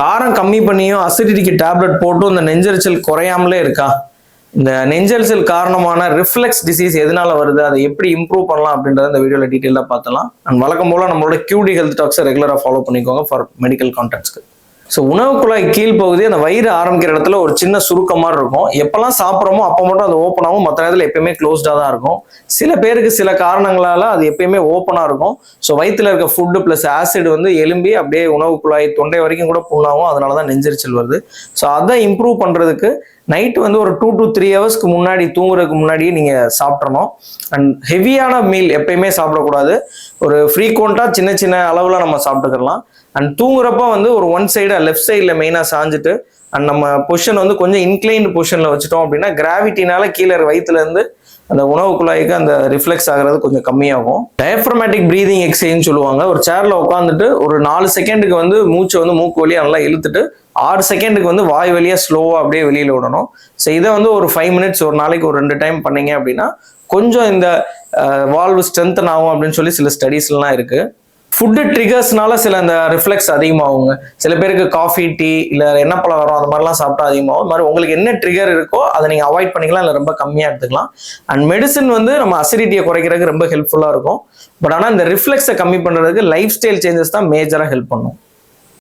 காரம் கம்மி பண்ணியும் அசிடிட்டிக்கு டேப்லெட் போட்டும் இந்த நெஞ்செரிச்சல் குறையாமலே இருக்கா? இந்த நெஞ்செரிச்சல் காரணமான ரிஃப்ளெக்ஸ் டிசீஸ் எதனால வருது, அதை எப்படி இம்ப்ரூவ் பண்ணலாம் அப்படின்றத இந்த வீடியோல டீட்டெயிலாக பார்த்தலாம். அண்ட் வழக்கம் போல நம்மளோட QD ஹெல்த் டாக்ஸை ரெகுலராக ஃபாலோ பண்ணிக்கோங்க ஃபார் மெடிக்கல் கான்டென்ட்ஸ்க்கு. ஸோ உணவு குழாய் கீழ் பகுதி அந்த வயிறு ஆரம்பிக்கிற இடத்துல ஒரு சின்ன சுருக்கம் மாதிரி இருக்கும். எப்பெல்லாம் சாப்பிட்றோமோ அப்போ மட்டும் அது ஓப்பன் ஆகும், மற்ற நேரத்தில் எப்பயுமே க்ளோஸ்டாக தான் இருக்கும். சில பேருக்கு சில காரணங்களால அது எப்பயுமே ஓப்பனாக இருக்கும். ஸோ வயிற்றுல இருக்க ஃபுட்டு ப்ளஸ் ஆசிட் வந்து எலும்பி அப்படியே உணவு குழாய் தொண்டை வரைக்கும் கூட புண்ணாகும். அதனால தான் நெஞ்செரிச்சல் வருது. ஸோ அதை இம்ப்ரூவ் பண்ணுறதுக்கு நைட்டு வந்து ஒரு 2 to 3 ஹவர்ஸ்க்கு முன்னாடி தூங்குறதுக்கு முன்னாடியே நீங்கள் சாப்பிட்றணும். அண்ட் ஹெவியான மீல் எப்பயுமே சாப்பிடக்கூடாது. ஒரு ஃப்ரீக்வெண்ட்டாக சின்ன சின்ன அளவில் நம்ம சாப்பிட்டுக்கலாம். அண்ட் தூங்குறப்ப வந்து ஒரு ஒன் சைடாக லெஃப்ட் சைடில் மெயினாக சாஞ்சிட்டு அண்ட் நம்ம பொசிஷன் வந்து கொஞ்சம் இன்க்ளைன்டு பொசிஷனில் வச்சுட்டோம் அப்படின்னா கிராவிட்டினால கீழே வயிற்றுலேருந்து அந்த உணவு குழாய்க்கு அந்த ரிஃப்ளெக்ஸ் ஆகிறது கொஞ்சம் கம்மியாகும். டயப்ரமேட்டிக் ப்ரீதிங் எக்ஸசைஸ்னு சொல்லுவாங்க. ஒரு சேர்ல உட்காந்துட்டு ஒரு 4 செகண்டுக்கு வந்து மூச்சை வந்து மூக்கு வழியாக நல்லா இழுத்துட்டு 6 செகண்டுக்கு வந்து வாய் வழியாக ஸ்லோவாக அப்படியே வெளியில் விடணும். ஸோ இதை வந்து ஒரு 5 மினிட்ஸ் ஒரு நாளைக்கு ஒரு 2 டைம் பண்ணீங்க அப்படின்னா கொஞ்சம் இந்த வால்வு ஸ்ட்ரென்தன் ஆகும் அப்படின்னு சொல்லி சில ஸ்டடீஸ்லாம் இருக்குது. ஃபுட்டு ட்ரிகர்ஸ்னால சில இந்த ரிஃப்ளெக்ஸ் அதிகமாகுங்க. சில பேருக்கு காஃபி, டீ இல்லை எண்ணெய் பலகாரம் அந்த மாதிரிலாம் சாப்பிட்டா அதிகமாகும். அது மாதிரி உங்களுக்கு என்ன ட்ரிகர் இருக்கோ அதை நீங்கள் அவாய்ட் பண்ணிக்கலாம், இல்லை ரொம்ப கம்மியாக எடுத்துக்கலாம். அண்ட் மெடிசன் வந்து நம்ம அசிடிட்டியை குறைக்கிறதுக்கு ரொம்ப ஹெல்ப்ஃபுல்லாக இருக்கும். பட் ஆனால் இந்த ரிஃப்ளெக்ஸை கம்மி பண்ணுறதுக்கு லைஃப் ஸ்டைல் சேஞ்சஸ் தான் மேஜராக ஹெல்ப் பண்ணும்.